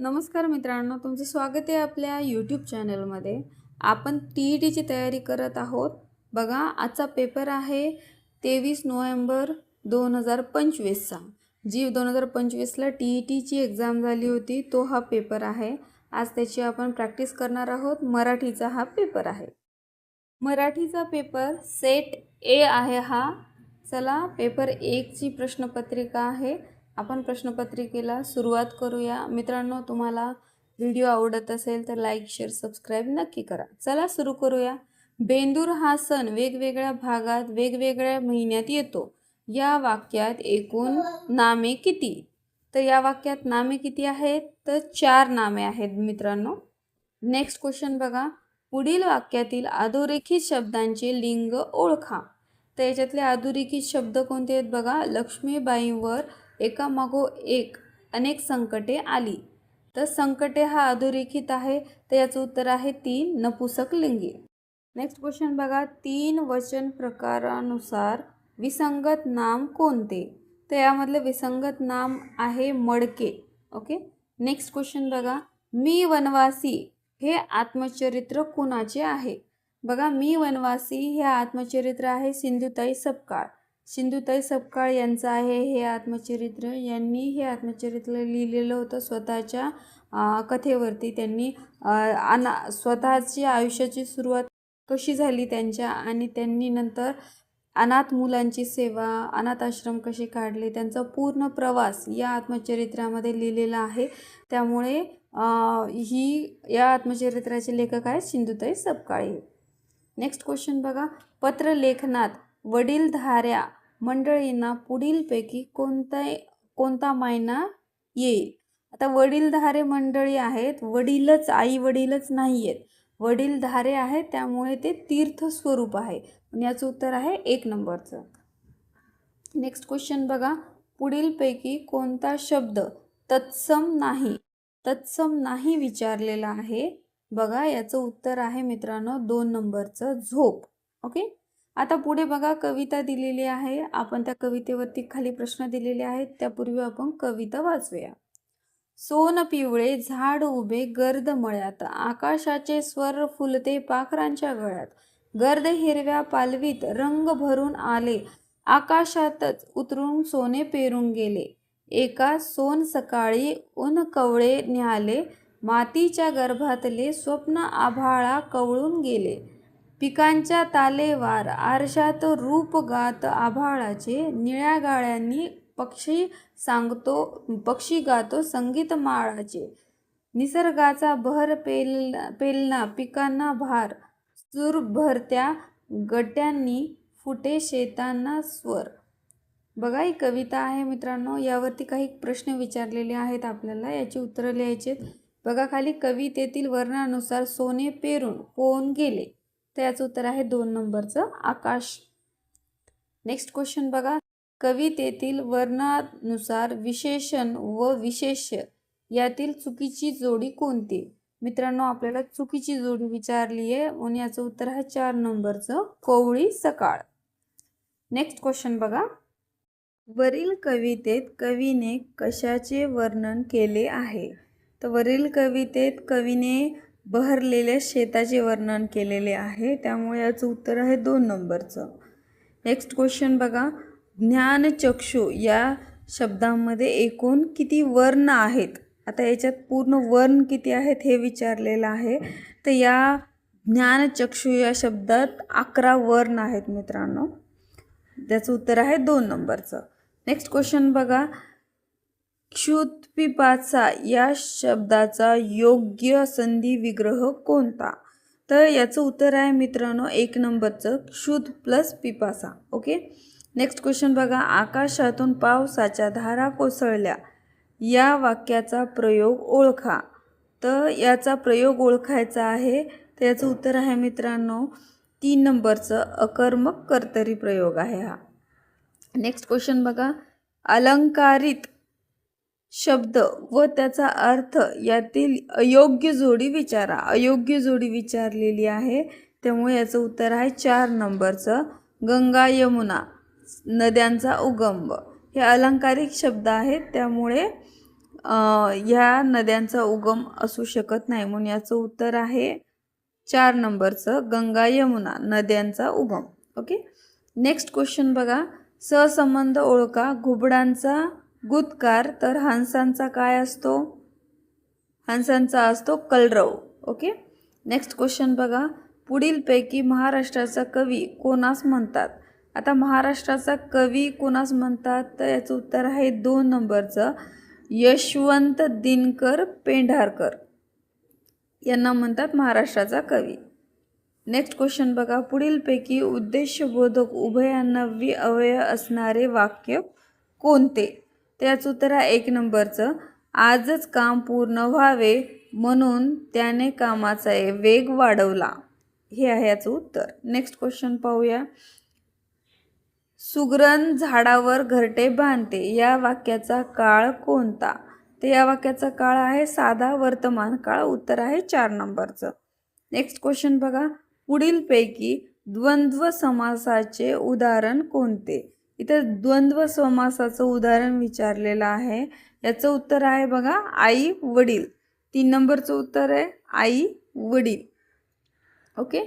नमस्कार मित्रांनो, तुमचं स्वागत आहे आपल्या यूट्यूब चॅनलमध्ये. आपण TETची तयारी करत आहोत. बघा, आजचा पेपर आहे 23 नोव्हेंबर 2025चा. जी 2025ला TETची एक्झाम झाली होती, तो हा पेपर आहे. आज त्याची आपण प्रॅक्टिस करणार आहोत. मराठीचा हा पेपर आहे. मराठीचा पेपर सेट ए आहे हा. चला, पेपर 1ची प्रश्नपत्रिका आहे. आपण प्रश्नपत्रिकेला सुरुवात करूया. मित्रांनो, तुम्हाला व्हिडिओ आवडत असेल तर लाईक, शेअर, सबस्क्राईब नक्की करा. चला सुरू करूया. बेंदूर हा सण वेगवेगळ्या भागात वेगवेगळ्या महिन्यात येतो. या वाक्यात एकूण नामे किती? तर या वाक्यात नामे किती आहेत? तर 4 नामे आहेत मित्रांनो. नेक्स्ट क्वेश्चन बघा. पुढील वाक्यातील अधोरेखित शब्दांचे लिंग ओळखा. तर याच्यातले अधोरेखित शब्द कोणते आहेत बघा. लक्ष्मीबाईंवर एकामागोएक अनेक संकटे आली. तर संकटे हा अधोरेखित आहे. तर याचं उत्तर आहे 3 नपुंसकलिंगी. नेक्स्ट क्वेश्चन बघा. 3 वचन प्रकारानुसार विसंगत नाम कोणते? तर यामधलं विसंगत नाम आहे मडके. ओके. नेक्स्ट क्वेश्चन बघा. मी वनवासी हे आत्मचरित्र कुणाचे आहे? बघा, मी वनवासी हे आत्मचरित्र आहे सिंधुताई सपकाळ. सिंधुताई सपकाळ यांचं आहे हे आत्मचरित्र. यांनी हे आत्मचरित्र लिहिलेलं होतं स्वतःच्या कथेवरती. त्यांनी स्वतःची आयुष्याची सुरुवात कशी झाली त्यांच्या, आणि त्यांनी नंतर अनाथ मुलांची सेवा, अनाथ आश्रम कसे काढले, त्यांचा पूर्ण प्रवास या आत्मचरित्रामध्ये लिहिलेला आहे. त्यामुळे या आत्मचरित्राचे लेखक आहेत सिंधुताई सपकाळ. नेक्स्ट क्वेश्चन बघा. पत्रलेखनात वडीलधाऱ्या मंडळींना पुढीलपैकी कोणता महिना येईल? आता वडीलधारे मंडळी आहेत, वडीलच, आई वडीलच नाही आहेत, वडीलधारे आहेत, त्यामुळे ते तीर्थस्वरूप आहे. याचं उत्तर आहे 1 नंबरचं. नेक्स्ट क्वेश्चन बघा. पुढीलपैकी कोणता शब्द तत्सम नाही विचारलेला आहे? बघा, याचं उत्तर आहे मित्रांनो 2 नंबरचं झोप. ओके. आता पुढे बघा, कविता दिलेली आहे. आपण त्या कवितेवरती खाली प्रश्न दिलेले आहेत. त्यापूर्वी आपण कविता वाचूया. सोन पिवळे झाड उभे गर्द मळ्यात, आकाशाचे स्वर फुलते पाखरांच्या गळ्यात, गर्द हिरव्या पालवीत रंग भरून आले, आकाशातच उतरून सोने पेरून गेले, एका सोन सकाळी ऊन कवळे न्याले, मातीच्या गर्भातले स्वप्न आभाळा कवळून गेले, पिकांच्या तालेवार आरशात रूप गात आभाळाचे, निळ्या गाळ्यांनी पक्षी गातो संगीत माळाचे, निसर्गाचा बहर पेलना पिकांना भार, सूर भरत्या गट्यांनी फुटे शेतांना स्वर. बघा, ही कविता आहे मित्रांनो. यावरती काही प्रश्न विचारलेले आहेत आपल्याला. याची उत्तरं लिहायचे. बघा, खाली कवितेतील वर्णानुसार सोने पेरून कोण गेले? तर याचं उत्तर आहे 2 नंबरचं आकाश. नेक्स्ट क्वेश्चन बघा. कवितेतील वर्णानुसार विशेषण व विशेष्य यातील चुकीची जोडी कोणती? मित्रांनो, आपल्याला चुकीची जोडी विचारली आहे म्हणून याचं उत्तर आहे 4 नंबरचं कोवळी सकाळ. नेक्स्ट क्वेश्चन बघा. वरील कवितेत कवीने कशाचे वर्णन केले आहे? तर वरील कवितेत कवीने बहरलेल्या शेताचे वर्णन केलेले आहे. त्यामुळे याचं उत्तर आहे 2 नंबरचं. नेक्स्ट क्वेश्चन बघा. ज्ञानचक्षु या शब्दामध्ये एकूण किती वर्ण आहेत? आता याच्यात पूर्ण वर्ण किती आहेत हे विचारलेलं आहे. तर या ज्ञानचक्षु या शब्दात 11 वर्ण आहेत मित्रांनो. त्याचं उत्तर आहे 2 नंबरचं. नेक्स्ट क्वेश्चन बघा. क्षुत्पिपासा या शब्दाचा योग्य संधी विग्रह कोणता? तर याचं उत्तर आहे मित्रांनो 1 नंबरचं क्षुध प्लस पिपासा. ओके. नेक्स्ट क्वेश्चन बघा. आकाशातून पावसाच्या धारा कोसळल्या या वाक्याचा प्रयोग ओळखा. तर याचा प्रयोग ओळखायचा आहे. तर याचं उत्तर आहे मित्रांनो 3 नंबरचं अकर्मक कर्तरी प्रयोग आहे हा. नेक्स्ट क्वेश्चन बघा. अलंकारित शब्द व त्याचा अर्थ यातील अयोग्य जोडी विचारा. अयोग्य जोडी विचारलेली आहे. त्यामुळे याचं उत्तर आहे 4 नंबरचं गंगा यमुना नद्यांचा उगम. हे अलंकारिक शब्द आहेत. त्यामुळे ह्या नद्यांचा उगम असू शकत नाही, म्हणून याचं उत्तर आहे 4 नंबरचं, गंगा यमुना नद्यांचा उगम. ओके. नेक्स्ट क्वेश्चन बघा, सहसंबंध ओळखा. घुबडांचा गुदकार तर हंसांचा काय असतो? हंसांचा असतो कलरव. ओके. नेक्स्ट क्वेश्चन बघा, पुढीलपैकी महाराष्ट्राचा कवी कोणास म्हणतात? आता महाराष्ट्राचा कवी कोणास म्हणतात, तर याचं उत्तर आहे 2 नंबरचं, यशवंत दिनकर पेंढारकर यांना म्हणतात महाराष्ट्राचा कवी. नेक्स्ट क्वेश्चन बघा, पुढीलपैकी उद्देशबोधक उभयान्वयी अव्यय असणारे वाक्य कोणते? त्याचं उत्तर आहे 1 नंबरचं, आजच काम पूर्ण व्हावे म्हणून त्याने कामाचा वेग वाढवला. हे आहे याचं उत्तर. नेक्स्ट क्वेश्चन पाहूया, सुगरण झाडावर घरटे बांधते या वाक्याचा काळ कोणता? तर या वाक्याचा काळ आहे साधा वर्तमान काळ. उत्तर आहे 4 नंबरचं. नेक्स्ट क्वेश्चन बघा, पुढीलपैकी द्वंद्व समासाचे उदाहरण कोणते? इथं द्वंद्व समासाचं उदाहरण विचारलेलं आहे. याचं उत्तर आहे बघा आई वडील. 3 नंबरचं उत्तर आहे आई वडील. ओके.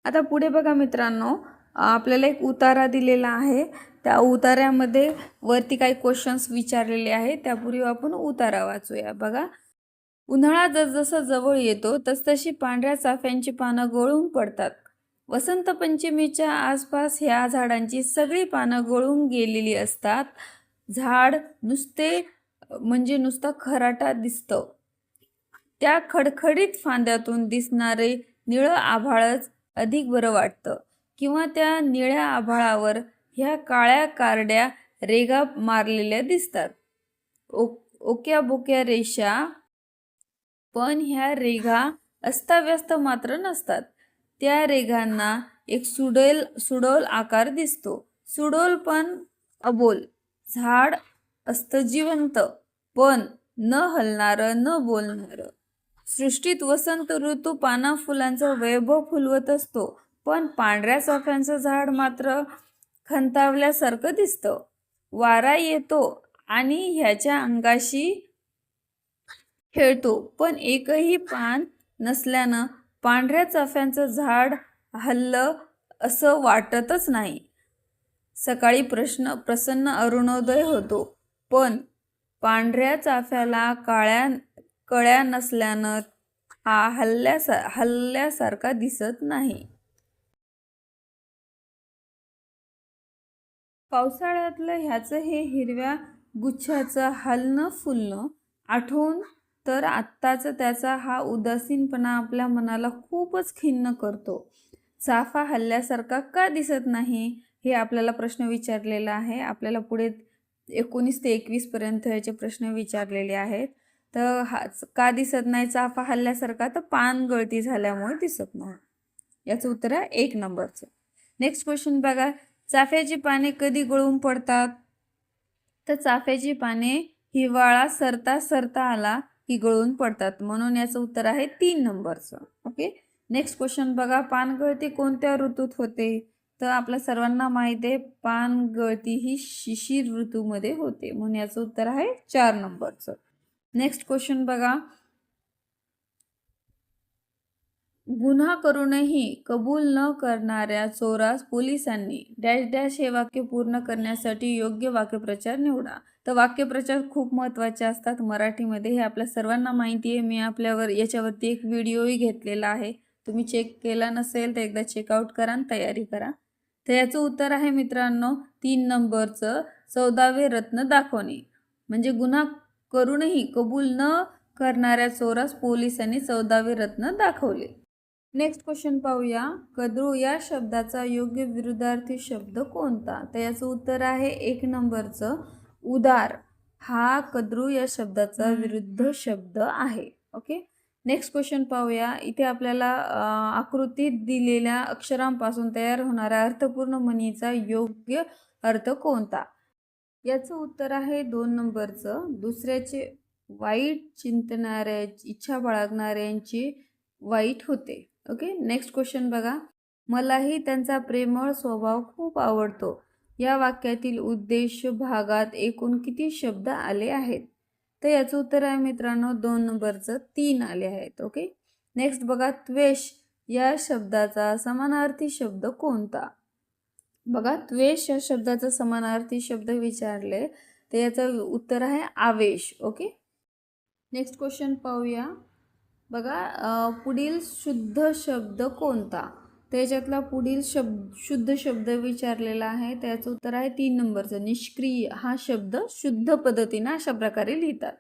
आता पुढे बघा मित्रांनो, आपल्याला एक उतारा दिलेला आहे. त्या उतार्यामध्ये वरती काही क्वेश्चन्स विचारलेले आहेत. त्यापूर्वी आपण उतारा वाचूया. बघा, उन्हाळा जसजसा जवळ येतो तसतशी पांढऱ्या चाफ्यांची पानं गळून पडतात. वसंत पंचमीच्या आसपास ह्या झाडांची सगळी पानं गळून गेलेली असतात. झाड नुसता खराटा दिसतं. त्या खडखडीत फांद्यातून दिसणारे निळं आभाळच अधिक बरं वाटतं, किंवा त्या निळ्या आभाळावर ह्या काळ्या कारड्या रेघा मारलेल्या दिसतात. ओक्या बोक्या रेषा, पण ह्या रेघा अस्ताव्यस्त मात्र नसतात. त्या रेघांना एक सुडोल आकार दिसतो. सुडोल पण अबोल. झाड असतं जिवंत, पण न हलणारं, न बोलणारं. सृष्टीत वसंत ऋतू पाना फुलांचा वैभव फुलवत असतो, पण पांढऱ्या चाफ्यांचं झाड मात्र खंतावल्यासारखं दिसतं. वारा येतो आणि ह्याच्या अंगाशी खेळतो, पण एकही पान नसल्यानं पांढऱ्या चाफ्यांचं झाड हललं असं वाटतच नाही. सकाळी प्रसन्न अरुणोदय होतो, पण पांढऱ्या चाफ्याला कळ्या नसल्यानं हा हलल्यासारखा दिसत नाही. पावसाळ्यातलं ह्याचं हे हिरव्या गुच्छाचं हलणं फुलणं आठवून तर आत्ताच त्याचा हा उदासीनपणा आपल्या मनाला खूपच खिन्न करतो. चाफा हलल्यासारखा का दिसत नाही, हे आपल्याला प्रश्न विचारलेला आहे. आपल्याला पुढे 19 ते 21 पर्यंत याचे प्रश्न विचारलेले आहेत. तर का दिसत नाही चाफा हलल्यासारखा, तर पान गळती झाल्यामुळे दिसत नाही. याचं उत्तर आहे 1 नंबरचं. नेक्स्ट क्वेश्चन बघा, चाफ्याची पाने कधी गळून पडतात? तर चाफ्याची पाने हिवाळा सरता आला की गळून पडतात, म्हणून याचं उत्तर आहे 3 नंबरचं. ओके. नेक्स्ट क्वेश्चन बघा, पानगळती कोणत्या ऋतूत होते? तर आपल्या सर्वांना माहिती आहे पानगळती ही शिशिर ऋतूमध्ये होते, म्हणून याचं उत्तर आहे 4 नंबरचं. नेक्स्ट क्वेश्चन बघा, गुन्हा करूनही कबूल न करणाऱ्या चोरास पोलिसांनी डॅश डॅश हे वाक्य पूर्ण करण्यासाठी योग्य वाक्यप्रचार निवडा. तर वाक्यप्रचार खूप महत्त्वाचे असतात मराठीमध्ये, हे आपल्या सर्वांना माहिती आहे. मी याच्यावरती एक व्हिडिओही घेतलेला आहे. तुम्ही चेक केला नसेल तर एकदा चेकआउट करा आणि तयारी करा. तर याचं उत्तर आहे मित्रांनो 3 नंबरचं, 14वे रत्न दाखवणे. म्हणजे गुन्हा करूनही कबूल न करणाऱ्या चोरास पोलिसांनी 14वे रत्न दाखवले. नेक्स्ट क्वेश्चन पाहूया, कद्रू या शब्दाचा योग्य विरुद्धार्थी शब्द कोणता? तर याचं उत्तर आहे 1 नंबरचं, उदार. हा कद्रू या शब्दाचा विरुद्ध शब्द आहे. ओके. नेक्स्ट क्वेश्चन पाहूया, इथे आपल्याला आकृतीत दिलेल्या अक्षरांपासून तयार होणाऱ्या अर्थपूर्ण म्हणीचा योग्य अर्थ कोणता? याचं उत्तर आहे 2 नंबरचं, दुसऱ्याचे वाईट चिंतणाऱ्या इच्छा बाळगणाऱ्यांची वाईट होते. ओके. नेक्स्ट क्वेश्चन बघा, मलाही त्यांचा प्रेमळ स्वभाव खूप आवडतो. या वाक्यातील उद्देश भागात एकूण किती शब्द आले आहेत? तर याचं उत्तर आहे मित्रांनो 2 नंबरचं 3 आले आहेत. ओके. नेक्स्ट बघा, त्वेष या शब्दाचा समानार्थी शब्द कोणता? बघा, त्वेष या शब्दाचा समानार्थी शब्द विचारले तर याचं उत्तर आहे आवेश. ओके. नेक्स्ट क्वेश्चन पाहूया. बघा, पुढील शुद्ध शब्द कोणता? त्याच्यातला पुढील शुद्ध शब्द विचारलेला आहे. त्याचं उत्तर आहे 3 नंबरचं निष्क्रिय. हा शब्द शुद्ध पद्धतीने अशा प्रकारे लिहितात.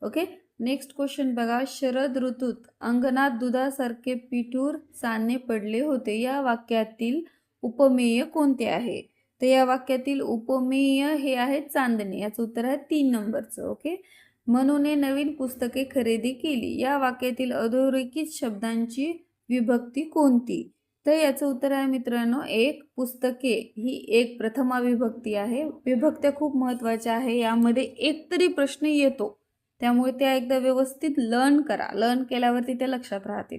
ओके. नेक्स्ट क्वेश्चन बघा, शरद ऋतूत अंगणात दुधासारखे पिठूर चांदणे पडले होते. या वाक्यातील उपमेय कोणते आहे? तर या वाक्यातील उपमेय हे आहे चांदणे. याचं उत्तर आहे 3 नंबरचं. ओके. मनूने नवीन पुस्तके खरेदी केली. या वाक्यातील अधोरेखित शब्दांची विभक्ती कोणती? तर याचं उत्तर आहे मित्रांनो 1. पुस्तके ही एक प्रथमा विभक्ती आहे. विभक्त्या खूप महत्त्वाच्या आहे. यामध्ये एक तरी प्रश्न येतो, त्यामुळे त्या एकदा व्यवस्थित लर्न करा. लर्न केल्यावरती ते लक्षात राहतील.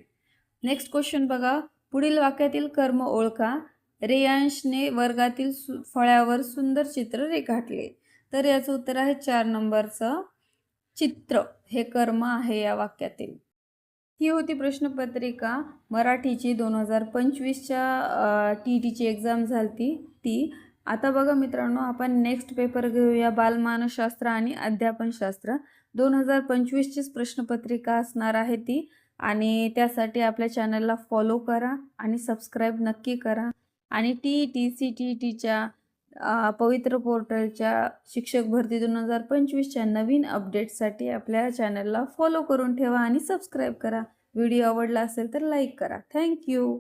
नेक्स्ट क्वेश्चन बघा, पुढील वाक्यातील कर्म ओळखा. रेयांशने वर्गातील फळ्यावर सुंदर चित्र रेखाटले. तर याचं उत्तर आहे 4 नंबरचं चित्र हे कर्म आहे या वाक्यातील. ही होती प्रश्नपत्रिका मराठीची 2025च्या TETची एक्झाम झाली ती. आता बघा मित्रांनो, आपण नेक्स्ट पेपर घेऊया बालमानसशास्त्र आणि अध्यापनशास्त्र. 2025चीच प्रश्नपत्रिका असणार आहे ती, आणि त्यासाठी आपल्या चॅनलला फॉलो करा आणि सबस्क्राईब नक्की करा. आणि TET CTETच्या पवित्र पोर्टलच्या शिक्षक भरती 2025च्या नवीन अपडेट्ससाठी आपल्या चॅनलला फॉलो करून ठेवा आणि सबस्क्राईब करा. व्हिडिओ आवडला असेल तर लाईक करा. थँक्यू.